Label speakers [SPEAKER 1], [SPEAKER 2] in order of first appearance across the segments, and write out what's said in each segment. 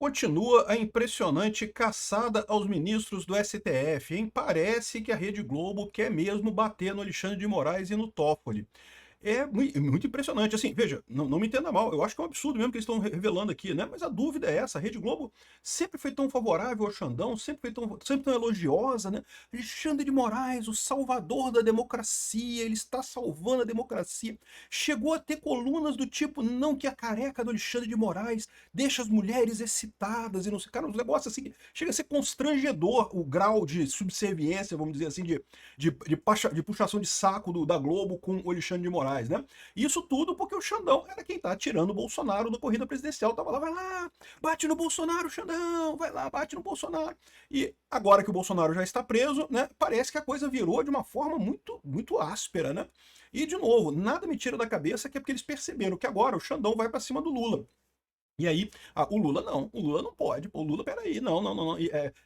[SPEAKER 1] Continua a impressionante caçada aos ministros do STF, hein? Parece que a Rede Globo quer mesmo bater no Alexandre de Moraes e no Toffoli. É muito impressionante, assim, veja, não me entenda mal, eu acho que é um absurdo mesmo que eles estão revelando aqui, né, mas a dúvida é essa, a Rede Globo sempre foi tão favorável ao Xandão, sempre tão elogiosa, né, Alexandre de Moraes, o salvador da democracia, ele está salvando a democracia, chegou a ter colunas do tipo, não que a careca do Alexandre de Moraes deixa as mulheres excitadas e não sei, cara, um negócio assim, chega a ser constrangedor o grau de subserviência, vamos dizer assim, de puxação de saco da Globo com o Alexandre de Moraes, né? Isso tudo porque o Xandão era quem tá tirando o Bolsonaro da corrida presidencial. Tava lá, vai lá, bate no Bolsonaro, Xandão, vai lá, bate no Bolsonaro. E agora que o Bolsonaro já está preso, né? Parece que a coisa virou de uma forma muito áspera, né? E, de novo, nada me tira da cabeça que é porque eles perceberam que agora o Xandão vai para cima do Lula. E aí, o Lula não pode, o Lula, peraí, não,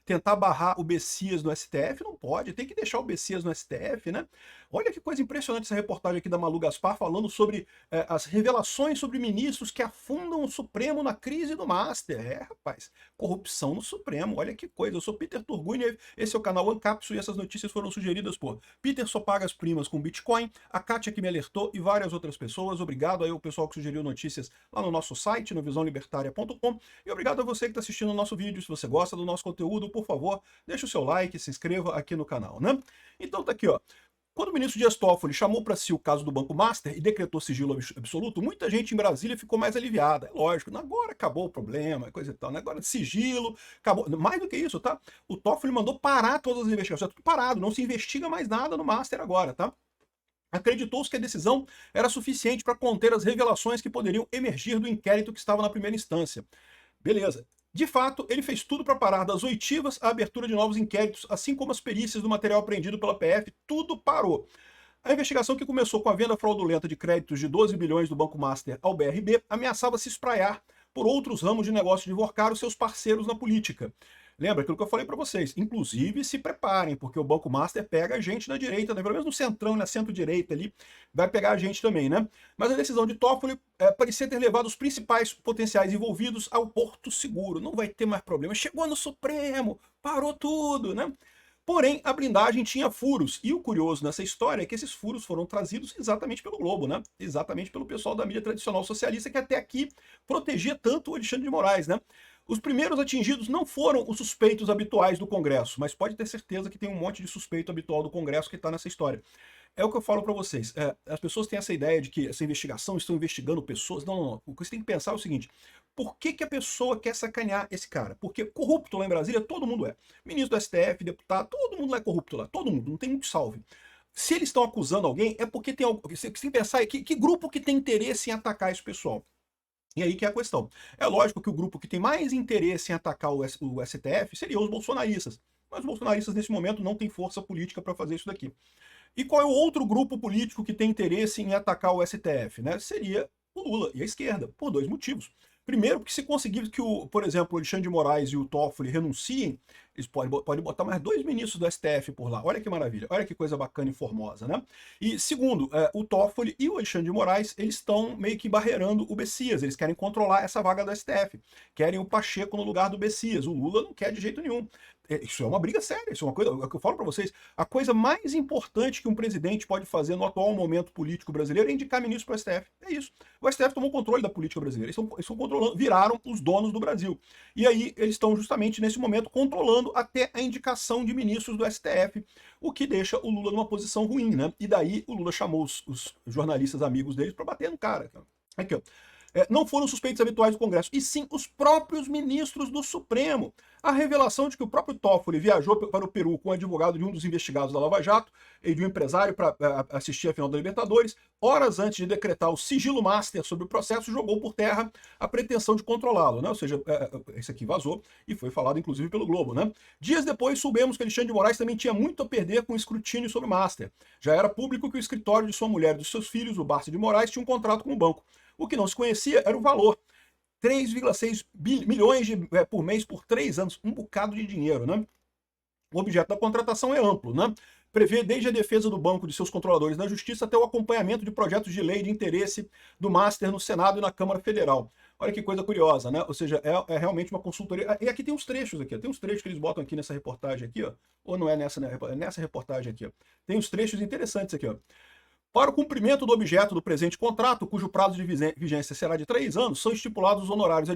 [SPEAKER 1] tentar barrar o Bessias no STF não pode, tem que deixar o Bessias no STF, né? Olha que coisa impressionante essa reportagem aqui da Malu Gaspar falando sobre as revelações sobre ministros que afundam o Supremo na crise do Master. É, rapaz, corrupção no Supremo, olha que coisa. Eu sou Peter Turguini, esse é o canal Ancapsu e essas notícias foram sugeridas por Peter só paga as primas com Bitcoin, a Kátia que me alertou e várias outras pessoas. Obrigado aí ao pessoal que sugeriu notícias lá no nosso site, no visãolibertaria.com, e obrigado a você que está assistindo o nosso vídeo. Se você gosta do nosso conteúdo, por favor, deixa o seu like, se inscreva aqui no canal, né? Então tá aqui, ó. Quando o ministro Dias Toffoli chamou para si o caso do Banco Master e decretou sigilo absoluto, muita gente em Brasília ficou mais aliviada. É lógico, agora acabou o problema, coisa e tal, né? Agora sigilo, acabou. Mais do que isso, tá? O Toffoli mandou parar todas as investigações, tudo parado, não se investiga mais nada no Master agora, tá? Acreditou-se que a decisão era suficiente para conter as revelações que poderiam emergir do inquérito que estava na primeira instância. Beleza. De fato, ele fez tudo para parar das oitivas à abertura de novos inquéritos, assim como as perícias do material apreendido pela PF, tudo parou. A investigação, que começou com a venda fraudulenta de créditos de 12 bilhões do Banco Master ao BRB, ameaçava se espraiar por outros ramos de negócio de enforcar os seus parceiros na política. Lembra aquilo que eu falei para vocês? Inclusive, se preparem, porque o Banco Master pega a gente na direita, né? Pelo menos no centrão, na centro-direita ali, vai pegar a gente também, né? Mas a decisão de Toffoli parecia ter levado os principais potenciais envolvidos ao porto seguro. Não vai ter mais problema. Chegou no Supremo, parou tudo, né? Porém, a blindagem tinha furos, e o curioso nessa história é que esses furos foram trazidos exatamente pelo Globo, né? Exatamente pelo pessoal da mídia tradicional socialista, que até aqui protegia tanto o Alexandre de Moraes, né? Os primeiros atingidos não foram os suspeitos habituais do Congresso, mas pode ter certeza que tem um monte de suspeito habitual do Congresso que está nessa história. É o que eu falo para vocês. As pessoas têm essa ideia de que essa investigação estão investigando pessoas. Não. O que você tem que pensar é o seguinte: por que a pessoa quer sacanear esse cara? Porque corrupto lá em Brasília todo mundo é. Ministro do STF, deputado, todo mundo lá é corrupto lá. Todo mundo, não tem muito salve. Se eles estão acusando alguém, é porque tem algo. Você tem que pensar que grupo que tem interesse em atacar esse pessoal. E aí que é a questão. É lógico que o grupo que tem mais interesse em atacar o STF seriam os bolsonaristas. Mas os bolsonaristas, nesse momento, não têm força política para fazer isso daqui. E qual é o outro grupo político que tem interesse em atacar o STF? Né? Seria o Lula e a esquerda, por dois motivos. Primeiro, porque se conseguir que, por exemplo, o Alexandre de Moraes e o Toffoli renunciem, eles podem botar mais dois ministros do STF por lá. Olha que maravilha, olha que coisa bacana e formosa, né? E segundo, o Toffoli e o Alexandre de Moraes, eles estão meio que barreirando o Bessias, eles querem controlar essa vaga do STF, querem o Pacheco no lugar do Bessias, o Lula não quer de jeito nenhum. Isso é uma briga séria, isso é uma coisa, é o que eu falo para vocês, a coisa mais importante que um presidente pode fazer no atual momento político brasileiro é indicar ministro para o STF. É isso. O STF tomou controle da política brasileira, eles estão controlando, viraram os donos do Brasil. E aí eles estão justamente nesse momento controlando até a indicação de ministros do STF, o que deixa o Lula numa posição ruim, né? E daí o Lula chamou os jornalistas amigos deles para bater no cara. Aqui, ó. Não foram suspeitos habituais do Congresso, e sim os próprios ministros do Supremo. A revelação de que o próprio Toffoli viajou para o Peru com o advogado de um dos investigados da Lava Jato e de um empresário para assistir a final da Libertadores, horas antes de decretar o sigilo master sobre o processo, jogou por terra a pretensão de controlá-lo, né? Ou seja, esse aqui vazou e foi falado inclusive pelo Globo, né? Dias depois soubemos que Alexandre de Moraes também tinha muito a perder com o escrutínio sobre o master. Já era público que o escritório de sua mulher e dos seus filhos, o Barça de Moraes, tinha um contrato com o banco. O que não se conhecia era o valor. 3,6 milhões por mês por 3 anos. Um bocado de dinheiro, né? O objeto da contratação é amplo, né? Prevê desde a defesa do banco de seus controladores na Justiça até o acompanhamento de projetos de lei de interesse do Master no Senado e na Câmara Federal. Olha que coisa curiosa, né? Ou seja, é realmente uma consultoria. E aqui tem uns trechos aqui, ó. Tem uns trechos que eles botam aqui nessa reportagem aqui, ó. Ou não é nessa, né? É nessa reportagem aqui, ó. Tem uns trechos interessantes aqui, ó. Para o cumprimento do objeto do presente contrato, cujo prazo de vigência será de 3 anos, são estipulados os honorários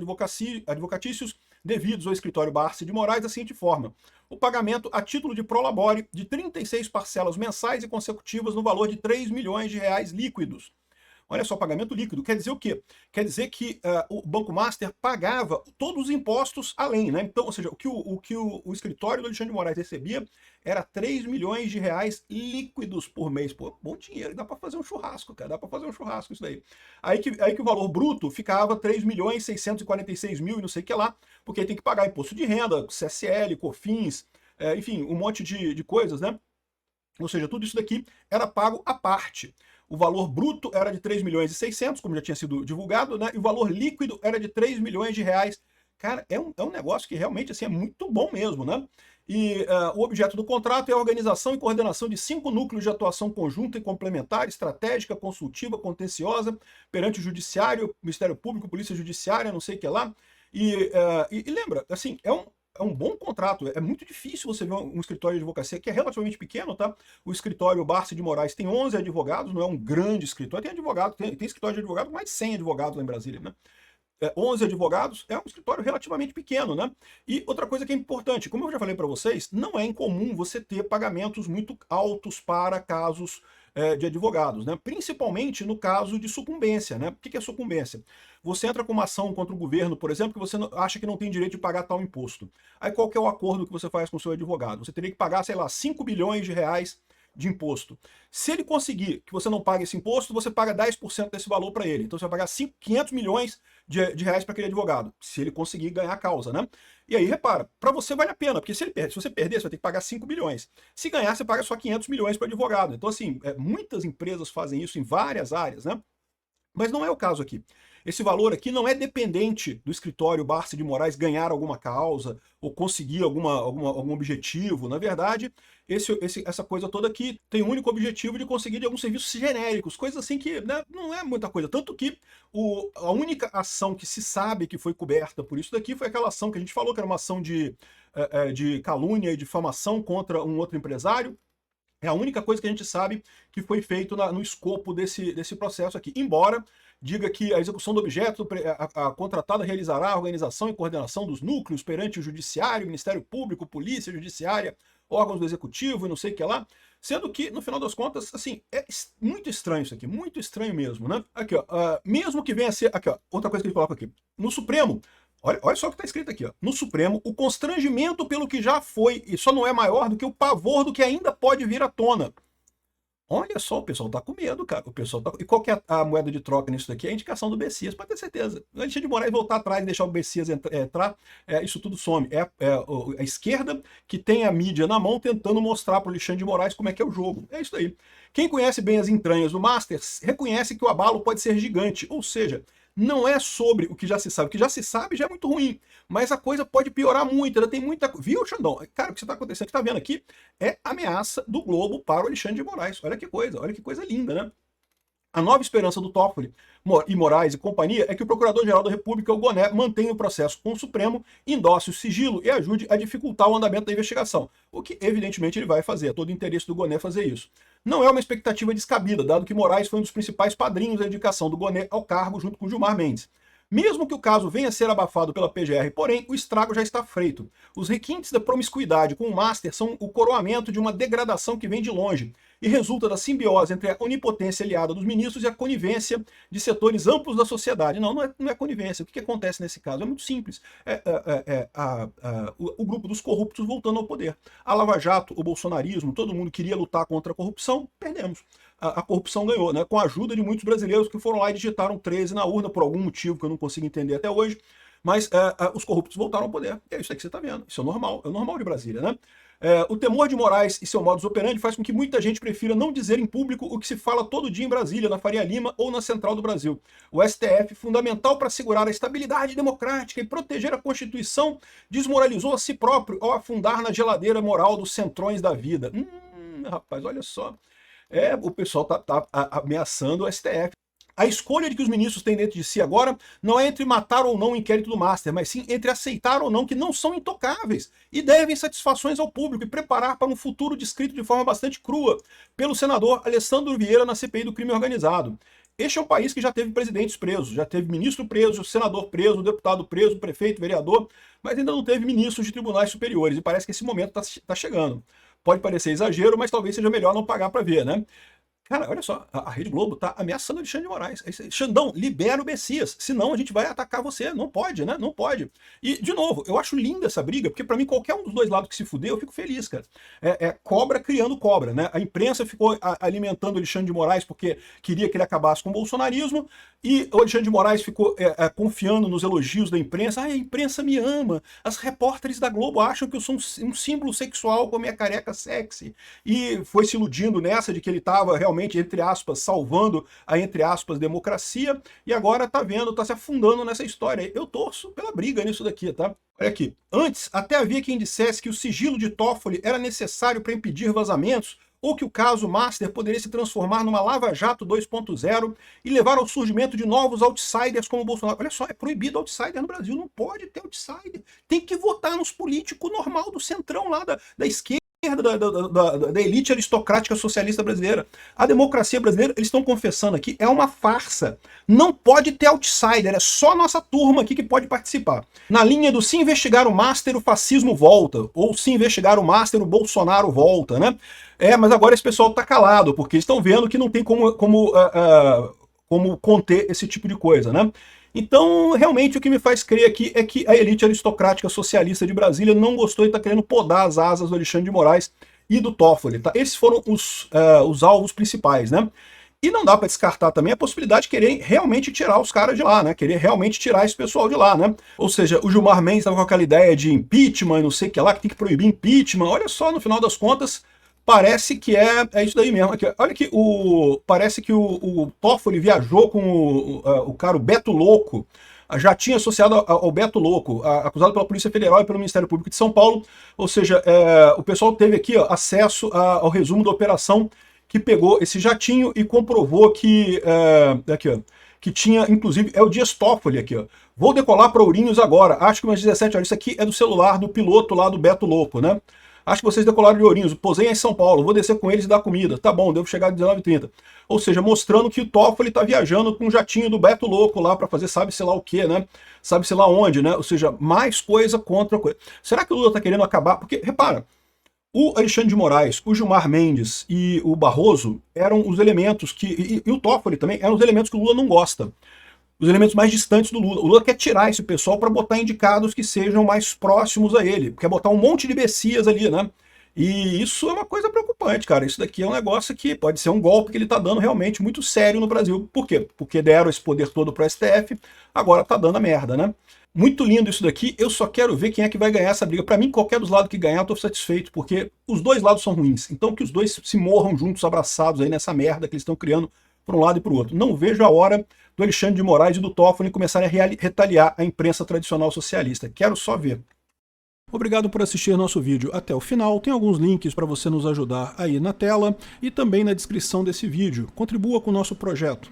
[SPEAKER 1] advocatícios devidos ao escritório Barsi de Moraes da seguinte forma: o pagamento a título de prolabore de 36 parcelas mensais e consecutivas no valor de 3 milhões de reais líquidos. Olha só, pagamento líquido. Quer dizer o quê? Quer dizer que o Banco Master pagava todos os impostos além, né? Então, ou seja, o escritório do Alexandre de Moraes recebia era 3 milhões de reais líquidos por mês. Pô, bom dinheiro, dá para fazer um churrasco, cara, dá para fazer um churrasco isso daí. Aí que o valor bruto ficava 3 milhões 646 mil e não sei o que lá, porque aí tem que pagar imposto de renda, CSL, COFINS, enfim, um monte de coisas, né? Ou seja, tudo isso daqui era pago à parte. O valor bruto era de 3 milhões e 600, como já tinha sido divulgado, né? E o valor líquido era de 3 milhões de reais. Cara, é um negócio que realmente assim, é muito bom mesmo, né? E o objeto do contrato é a organização e coordenação de 5 núcleos de atuação conjunta e complementar, estratégica, consultiva, contenciosa, perante o Judiciário, Ministério Público, Polícia Judiciária, não sei o que lá. E lembra, assim, é um bom contrato. É muito difícil você ver um escritório de advocacia que é relativamente pequeno, tá? O escritório Barsi de Moraes tem 11 advogados, não é um grande escritório. Tem advogado, tem escritório de advogado com mais de 100 advogados lá em Brasília, né? 11 advogados é um escritório relativamente pequeno, né? E outra coisa que é importante, como eu já falei para vocês, não é incomum você ter pagamentos muito altos para casos de advogados, né? Principalmente no caso de sucumbência, né? O que é sucumbência? Você entra com uma ação contra o governo, por exemplo, que você acha que não tem direito de pagar tal imposto. Aí qual que é o acordo que você faz com o seu advogado? Você teria que pagar, sei lá, 5 bilhões de reais de imposto. Se ele conseguir que você não pague esse imposto, você paga 10% desse valor para ele. Então você vai pagar 500 milhões de reais para aquele advogado, se ele conseguir ganhar a causa, né? E aí, repara, para você vale a pena, porque se você perder, você vai ter que pagar 5 bilhões. Se ganhar, você paga só 500 milhões para o advogado. Então, assim, muitas empresas fazem isso em várias áreas, né? Mas não é o caso aqui. Esse valor aqui não é dependente do escritório Barsi de Moraes ganhar alguma causa ou conseguir algum objetivo. Na verdade, essa coisa toda aqui tem o único objetivo de conseguir de alguns serviços genéricos, coisas assim que, né, não é muita coisa. Tanto que a única ação que se sabe que foi coberta por isso daqui foi aquela ação que a gente falou, que era uma ação de calúnia e difamação contra um outro empresário. É a única coisa que a gente sabe que foi feito no escopo desse processo aqui. Embora diga que a execução do objeto, a contratada realizará a organização e coordenação dos núcleos perante o Judiciário, Ministério Público, Polícia Judiciária, órgãos do Executivo e não sei o que lá. Sendo que, no final das contas, assim, é muito estranho isso aqui, muito estranho mesmo, né? Aqui, ó, mesmo que venha a ser... Aqui, ó, outra coisa que ele coloca aqui. No Supremo, olha só o que está escrito aqui, ó. No Supremo, o constrangimento pelo que já foi e só não é maior do que o pavor do que ainda pode vir à tona. Olha só, o pessoal tá com medo, cara. O pessoal tá... E qual que é a moeda de troca nisso daqui? É a indicação do Bessias, pode ter certeza. A gente de Moraes voltar atrás e deixar o Bessias entrar, isso tudo some. A esquerda que tem a mídia na mão tentando mostrar para o Alexandre de Moraes como é que é o jogo. É isso aí. Quem conhece bem as entranhas do Masters reconhece que o abalo pode ser gigante. Ou seja, não é sobre o que já se sabe. O que já se sabe já é muito ruim. Mas a coisa pode piorar muito. Ainda tem muita... Viu, Xandão? Cara, o que está acontecendo, que está vendo aqui, é ameaça do Globo para o Alexandre de Moraes. Olha que coisa linda, né? A nova esperança do Toffoli e Moraes e companhia é que o Procurador-Geral da República, o Goné, mantenha o processo com o Supremo, endosse o sigilo e ajude a dificultar o andamento da investigação. O que, evidentemente, ele vai fazer. É todo o interesse do Goné fazer isso. Não é uma expectativa descabida, dado que Moraes foi um dos principais padrinhos da indicação do Goné ao cargo junto com Gilmar Mendes. Mesmo que o caso venha a ser abafado pela PGR, porém, o estrago já está feito. Os requintes da promiscuidade com o Master são o coroamento de uma degradação que vem de longe e resulta da simbiose entre a onipotência aliada dos ministros e a conivência de setores amplos da sociedade. Não é conivência. O que acontece nesse caso? É muito simples. O grupo dos corruptos voltando ao poder. A Lava Jato, o bolsonarismo, todo mundo queria lutar contra a corrupção, perdemos. A corrupção ganhou, né? Com a ajuda de muitos brasileiros que foram lá e digitaram 13 na urna por algum motivo que eu não consigo entender até hoje. Mas os corruptos voltaram ao poder. E é isso aí que você está vendo. Isso é o normal de Brasília, né? O temor de Moraes e seu modus operandi faz com que muita gente prefira não dizer em público o que se fala todo dia em Brasília, na Faria Lima ou na Central do Brasil. O STF, fundamental para assegurar a estabilidade democrática e proteger a Constituição, desmoralizou a si próprio ao afundar na geladeira moral dos centrões da vida. Rapaz, olha só. O pessoal tá ameaçando o STF. A escolha de que os ministros têm dentro de si agora não é entre matar ou não o inquérito do Master, mas sim entre aceitar ou não que não são intocáveis e devem satisfações ao público e preparar para um futuro descrito de forma bastante crua pelo senador Alessandro Vieira na CPI do crime organizado. Este é um país que já teve presidentes presos, já teve ministro preso, senador preso, deputado preso, prefeito, vereador, mas ainda não teve ministros de tribunais superiores, e parece que esse momento está chegando. Pode parecer exagero, mas talvez seja melhor não pagar para ver, né? Cara, olha só, a Rede Globo tá ameaçando o Alexandre de Moraes. Xandão, libera o Messias, senão a gente vai atacar você. Não pode, né? Não pode. E, de novo, eu acho linda essa briga, porque pra mim qualquer um dos dois lados que se fuder, eu fico feliz, cara. É cobra criando cobra, né? A imprensa ficou alimentando o Alexandre de Moraes porque queria que ele acabasse com o bolsonarismo, e o Alexandre de Moraes ficou confiando nos elogios da imprensa. A imprensa me ama. As repórteres da Globo acham que eu sou um símbolo sexual com a minha careca sexy. E foi se iludindo nessa de que ele estava realmente, entre aspas, salvando a, entre aspas, democracia, e agora tá vendo, tá se afundando nessa história. Eu torço pela briga nisso daqui, tá? Olha aqui. Antes, até havia quem dissesse que o sigilo de Toffoli era necessário para impedir vazamentos, ou que o caso Master poderia se transformar numa Lava Jato 2.0 e levar ao surgimento de novos outsiders como o Bolsonaro. Olha só, é proibido outsider no Brasil, não pode ter outsider. Tem que votar nos políticos normal do centrão lá da esquerda, da elite aristocrática socialista brasileira. A democracia brasileira, eles estão confessando aqui, é uma farsa. Não pode ter outsider, é só nossa turma aqui que pode participar. Na linha do se investigar o Master, o fascismo volta, ou se investigar o Master, o Bolsonaro volta, né? Mas agora esse pessoal tá calado, porque estão vendo que não tem como conter esse tipo de coisa, né? Então, realmente, o que me faz crer aqui é que a elite aristocrática socialista de Brasília não gostou e está querendo podar as asas do Alexandre de Moraes e do Toffoli, tá? Esses foram os alvos principais, né? E não dá para descartar também a possibilidade de querer realmente tirar os caras de lá, né? Querer realmente tirar esse pessoal de lá, né? Ou seja, o Gilmar Mendes estava com aquela ideia de impeachment e não sei o que lá, que tem que proibir impeachment. Olha só, no final das contas, parece que é isso daí mesmo. Aqui, olha que parece que o Toffoli viajou com o cara, o Beto Louco, já tinha associado ao Beto Louco, acusado pela Polícia Federal e pelo Ministério Público de São Paulo. Ou seja, o pessoal teve aqui acesso ao resumo da operação que pegou esse jatinho e comprovou que, aqui, ó, que tinha, inclusive, é o Dias Toffoli aqui, ó. Vou decolar para Ourinhos agora, acho que umas 17 horas. Isso aqui é do celular do piloto lá do Beto Louco, né? Acho que vocês decolaram de Ourinhos, posei em São Paulo, vou descer com eles e dar comida. Tá bom, devo chegar às 19h30. Ou seja, mostrando que o Toffoli tá viajando com um jatinho do Beto Louco lá para fazer sabe-se lá o quê, né? Sabe-se lá onde, né? Ou seja, mais coisa contra coisa. Será que o Lula tá querendo acabar? Porque, repara, o Alexandre de Moraes, o Gilmar Mendes e o Barroso eram os elementos que... E o Toffoli também eram os elementos que o Lula não gosta. Os elementos mais distantes do Lula. O Lula quer tirar esse pessoal para botar indicados que sejam mais próximos a ele. Quer botar um monte de Messias ali, né? E isso é uma coisa preocupante, cara. Isso daqui é um negócio que pode ser um golpe que ele tá dando realmente muito sério no Brasil. Por quê? Porque deram esse poder todo pro STF, agora tá dando a merda, né? Muito lindo isso daqui, eu só quero ver quem é que vai ganhar essa briga. Para mim, qualquer dos lados que ganhar, eu tô satisfeito, porque os dois lados são ruins. Então que os dois se morram juntos, abraçados aí nessa merda que eles estão criando por um lado e por outro. Não vejo a hora do Alexandre de Moraes e do Toffoli começarem a retaliar a imprensa tradicional socialista. Quero só ver. Obrigado por assistir nosso vídeo até o final. Tem alguns links para você nos ajudar aí na tela e também na descrição desse vídeo. Contribua com o nosso projeto.